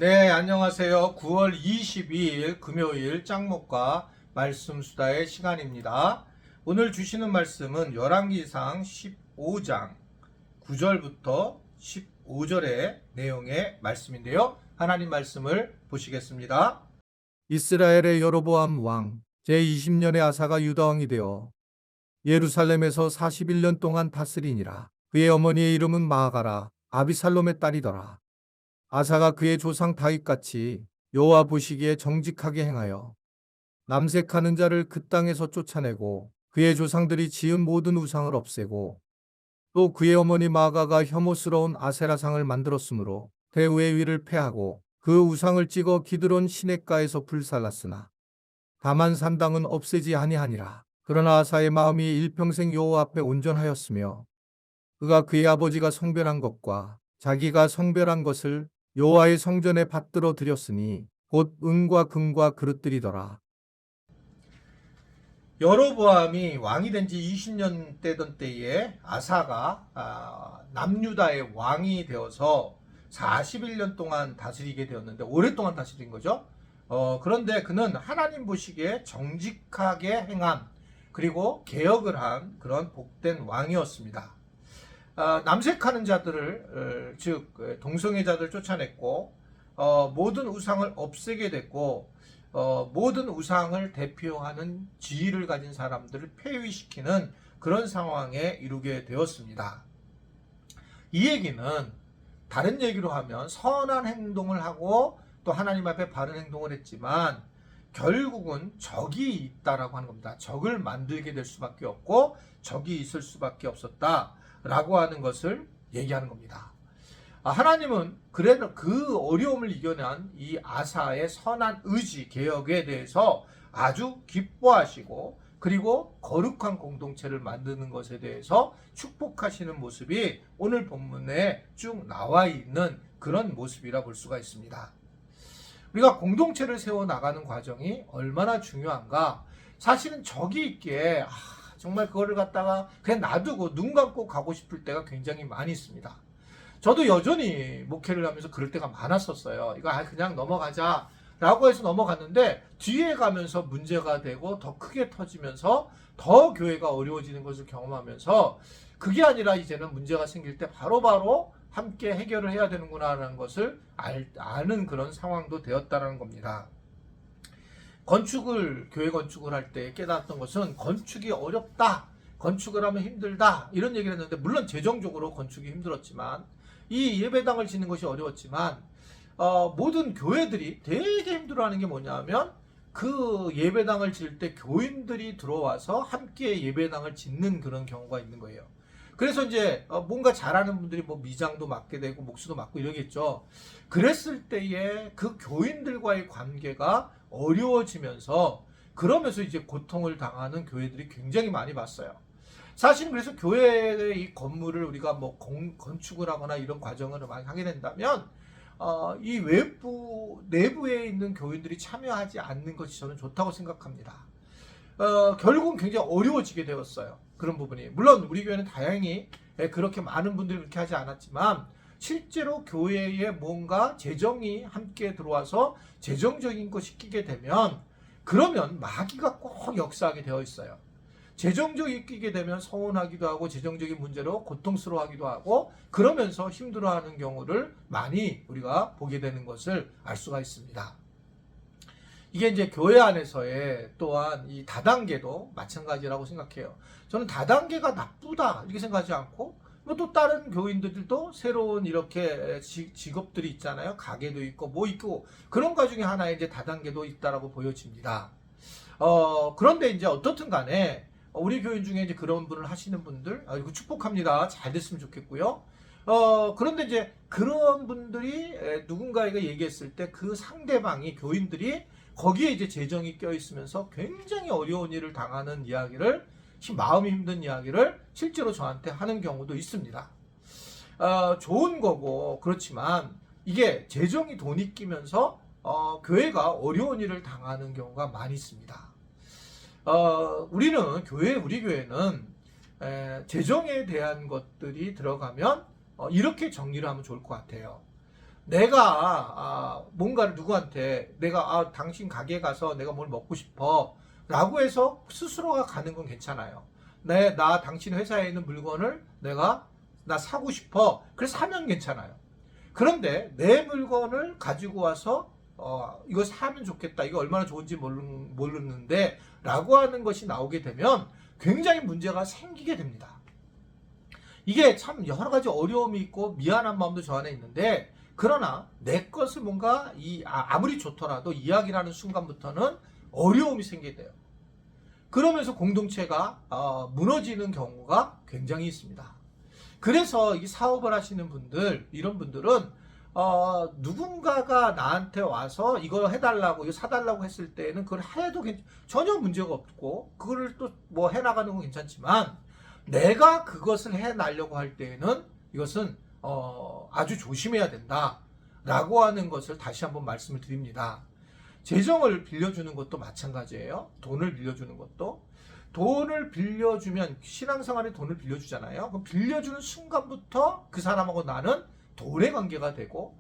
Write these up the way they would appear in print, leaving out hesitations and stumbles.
네, 안녕하세요. 9월 22일 금요일 짱목과 말씀 수다의 시간입니다. 오늘 주시는 말씀은 열왕기상 15장 9절부터 15절의 내용의 말씀인데요. 하나님 말씀을 보시겠습니다. 이스라엘의 여로보암 왕 제20년에 아사가 유다 왕이 되어 예루살렘에서 41년 동안 다스리니라. 그의 어머니의 이름은 마아가라 아비살롬의 딸이더라. 아사가 그의 조상 다윗같이 여호와 보시기에 정직하게 행하여 남색하는 자를 그 땅에서 쫓아내고 그의 조상들이 지은 모든 우상을 없애고 또 그의 어머니 마아가가 혐오스러운 아세라상을 만들었으므로 대우의 위를 패하고 그 우상을 찍어 기드론 시냇가에서 불살랐으나 다만 산당은 없애지 아니하니라. 그러나 아사의 마음이 일평생 여호와 앞에 온전하였으며 그가 그의 아버지가 성별한 것과 자기가 성별한 것을 여호와의 성전에 받들어 드렸으니 곧 은과 금과 그릇들이더라. 여로보암이 왕이 된 지 20년 되던 때에 아사가 남유다의 왕이 되어서 41년 동안 다스리게 되었는데 오랫동안 다스린 거죠. 그런데 그는 하나님 보시기에 정직하게 행한 그리고 개혁을 한 그런 복된 왕이었습니다. 남색하는 자들을 즉 동성애자들 쫓아냈고 모든 우상을 없애게 됐고 모든 우상을 대표하는 지위를 가진 사람들을 폐위시키는 그런 상황에 이르게 되었습니다. 이 얘기는 다른 얘기로 하면 선한 행동을 하고 또 하나님 앞에 바른 행동을 했지만 결국은 적이 있다라고 하는 겁니다. 적을 만들게 될 수밖에 없고 적이 있을 수밖에 없었다 라고 하는 것을 얘기하는 겁니다. 하나님은 그래도 그 어려움을 이겨낸 이 아사의 선한 의지 개혁에 대해서 아주 기뻐하시고 그리고 거룩한 공동체를 만드는 것에 대해서 축복하시는 모습이 오늘 본문에 쭉 나와 있는 그런 모습이라 볼 수가 있습니다. 우리가 공동체를 세워나가는 과정이 얼마나 중요한가. 사실은 적이 있기에 정말 그거를 갖다가 그냥 놔두고 눈 감고 가고 싶을 때가 굉장히 많이 있습니다. 저도 여전히 목회를 하면서 그럴 때가 많았었어요. 이거 그냥 넘어가자 라고 해서 넘어갔는데 뒤에 가면서 문제가 되고 더 크게 터지면서 더 교회가 어려워지는 것을 경험하면서 그게 아니라 이제는 문제가 생길 때 바로바로 함께 해결을 해야 되는구나라는 것을 아는 그런 상황도 되었다는 겁니다. 교회 건축을 할 때 깨달았던 것은 건축이 어렵다, 건축을 하면 힘들다 이런 얘기를 했는데 물론 재정적으로 건축이 힘들었지만 이 예배당을 짓는 것이 어려웠지만 모든 교회들이 되게 힘들어하는 게 뭐냐면 그 예배당을 지을 때 교인들이 들어와서 함께 예배당을 짓는 그런 경우가 있는 거예요. 그래서 이제 뭔가 잘하는 분들이 뭐 미장도 맡게 되고 목수도 맡고 이러겠죠. 그랬을 때에 그 교인들과의 관계가 어려워지면서 그러면서 이제 고통을 당하는 교회들이 굉장히 많이 봤어요. 사실은 그래서 교회의 이 건물을 우리가 뭐 건축을 하거나 이런 과정을 많이 하게 된다면 이 내부에 있는 교인들이 참여하지 않는 것이 저는 좋다고 생각합니다. 결국은 굉장히 어려워지게 되었어요. 그런 부분이. 물론 우리 교회는 다행히 그렇게 많은 분들이 그렇게 하지 않았지만 실제로 교회에 뭔가 재정이 함께 들어와서 재정적인 것이 끼게 되면 그러면 마귀가 꼭 역사하게 되어 있어요. 재정적이 끼게 되면 서운하기도 하고 재정적인 문제로 고통스러워하기도 하고 그러면서 힘들어하는 경우를 많이 우리가 보게 되는 것을 알 수가 있습니다. 이게 이제 교회 안에서의 또한 이 다단계도 마찬가지라고 생각해요. 저는 다단계가 나쁘다 이렇게 생각하지 않고 뭐 또 다른 교인들도 새로운 이렇게 직업들이 있잖아요. 가게도 있고 뭐 있고 그런 것 중에 하나에 이제 다단계도 있다라고 보여집니다. 그런데 이제 어떻든 간에 우리 교인 중에 이제 그런 분을 하시는 분들 이거 축복합니다. 잘 됐으면 좋겠고요. 그런데 이제 그런 분들이 누군가에게 얘기했을 때 그 상대방이 교인들이 거기에 이제 재정이 껴있으면서 굉장히 어려운 일을 당하는 이야기를 마음이 힘든 이야기를 실제로 저한테 하는 경우도 있습니다. 좋은 거고 그렇지만 이게 재정이 돈이 끼면서 교회가 어려운 일을 당하는 경우가 많이 있습니다. 우리 교회는 재정에 대한 것들이 들어가면 이렇게 정리를 하면 좋을 것 같아요. 내가 뭔가를 누구한테 내가 당신 가게에 가서 내가 뭘 먹고 싶어 라고 해서 스스로가 가는 건 괜찮아요. 나 당신 회사에 있는 물건을 나 사고 싶어. 그래서 사면 괜찮아요. 그런데 내 물건을 가지고 와서 이거 사면 좋겠다. 이거 얼마나 좋은지 모르는데 라고 하는 것이 나오게 되면 굉장히 문제가 생기게 됩니다. 이게 참 여러 가지 어려움이 있고 미안한 마음도 저 안에 있는데, 그러나 내 것을 뭔가 아무리 좋더라도 이야기를 하는 순간부터는 어려움이 생기게 돼요. 그러면서 공동체가 무너지는 경우가 굉장히 있습니다. 그래서 이 사업을 하시는 분들, 이런 분들은 누군가가 나한테 와서 이거 해달라고, 이거 사달라고 했을 때는 그걸 해도 전혀 문제가 없고, 그거를 또 뭐 해나가는 건 괜찮지만, 내가 그것을 해나려고 할 때에는 이것은 아주 조심해야 된다라고 하는 것을 다시 한번 말씀을 드립니다. 재정을 빌려주는 것도 마찬가지예요. 돈을 빌려주는 것도. 돈을 빌려주면, 신앙생활에 돈을 빌려주잖아요. 그럼 빌려주는 순간부터 그 사람하고 나는 돈의 관계가 되고,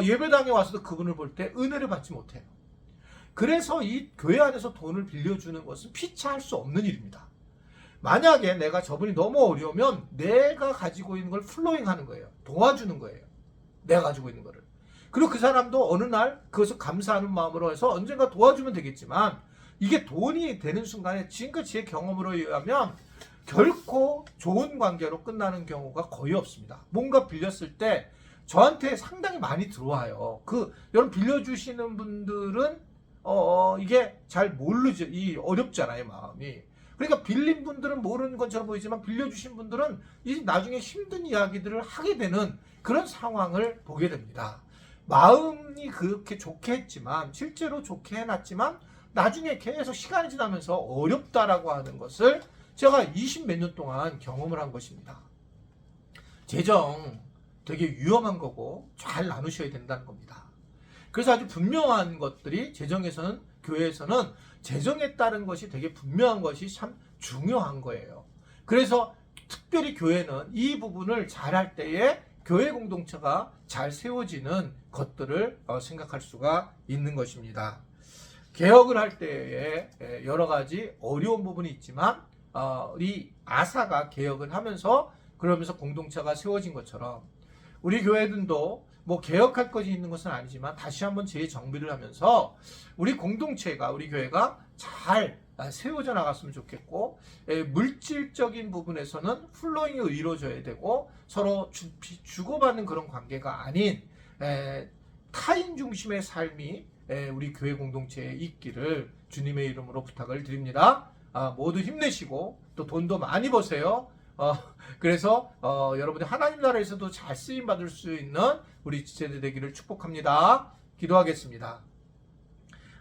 예배당에 와서도 그분을 볼 때 은혜를 받지 못해요. 그래서 이 교회 안에서 돈을 빌려주는 것은 피차할 수 없는 일입니다. 만약에 내가 저분이 너무 어려우면 내가 가지고 있는 걸 플로잉 하는 거예요. 도와주는 거예요. 내가 가지고 있는 거를. 그리고 그 사람도 어느 날 그것을 감사하는 마음으로 해서 언젠가 도와주면 되겠지만, 이게 돈이 되는 순간에 지금까지 제 경험으로 의하면 결코 좋은 관계로 끝나는 경우가 거의 없습니다. 뭔가 빌렸을 때 저한테 상당히 많이 들어와요. 여러분 빌려주시는 분들은 이게 잘 모르죠. 어렵잖아요, 마음이. 그러니까 빌린 분들은 모르는 것처럼 보이지만 빌려주신 분들은 나중에 힘든 이야기들을 하게 되는 그런 상황을 보게 됩니다. 마음이 그렇게 좋게 했지만, 실제로 좋게 해놨지만 나중에 계속 시간이 지나면서 어렵다라고 하는 것을 제가 20 몇 년 동안 경험을 한 것입니다. 재정 되게 위험한 거고 잘 나누셔야 된다는 겁니다. 그래서 아주 분명한 것들이 재정에서는, 교회에서는 재정에 따른 것이 되게 분명한 것이 참 중요한 거예요. 그래서 특별히 교회는 이 부분을 잘할 때에 교회 공동체가 잘 세워지는 것들을 생각할 수가 있는 것입니다. 개혁을 할 때에 여러 가지 어려운 부분이 있지만 우리 아사가 개혁을 하면서, 그러면서 공동체가 세워진 것처럼 우리 교회들도 뭐 개혁할 것이 있는 것은 아니지만 다시 한번 재정비를 하면서 우리 공동체가, 우리 교회가 잘 세워져 나갔으면 좋겠고, 물질적인 부분에서는 플로잉이 이루어져야 되고, 서로 주고받는 그런 관계가 아닌 타인 중심의 삶이 우리 교회 공동체에 있기를 주님의 이름으로 부탁을 드립니다. 모두 힘내시고 또 돈도 많이 버세요. 그래서 여러분이 하나님 나라에서도 잘 쓰임 받을 수 있는 우리 지체들 되기를 축복합니다. 기도하겠습니다.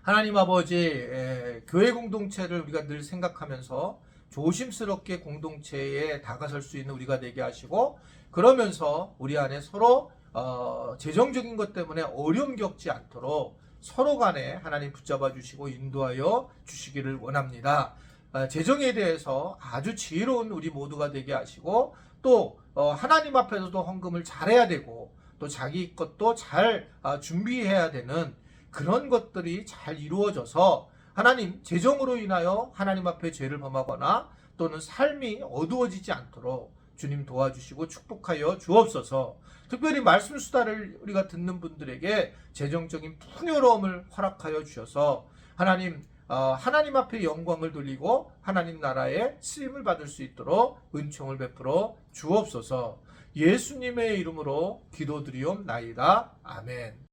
하나님 아버지, 교회 공동체를 우리가 늘 생각하면서 조심스럽게 공동체에 다가설 수 있는 우리가 되게 하시고, 그러면서 우리 안에 서로 재정적인 것 때문에 어려움 겪지 않도록 서로 간에 하나님 붙잡아 주시고 인도하여 주시기를 원합니다. 재정에 대해서 아주 지혜로운 우리 모두가 되게 하시고, 또 하나님 앞에서도 헌금을 잘해야 되고, 또 자기 것도 잘 준비해야 되는 그런 것들이 잘 이루어져서 하나님, 재정으로 인하여 하나님 앞에 죄를 범하거나 또는 삶이 어두워지지 않도록 주님 도와주시고 축복하여 주옵소서. 특별히 말씀 수다를 우리가 듣는 분들에게 재정적인 풍요로움을 허락하여 주셔서 하나님 앞에 영광을 돌리고 하나님 나라에 쓰임을 받을 수 있도록 은총을 베풀어 주옵소서. 예수님의 이름으로 기도드리옵나이다. 아멘.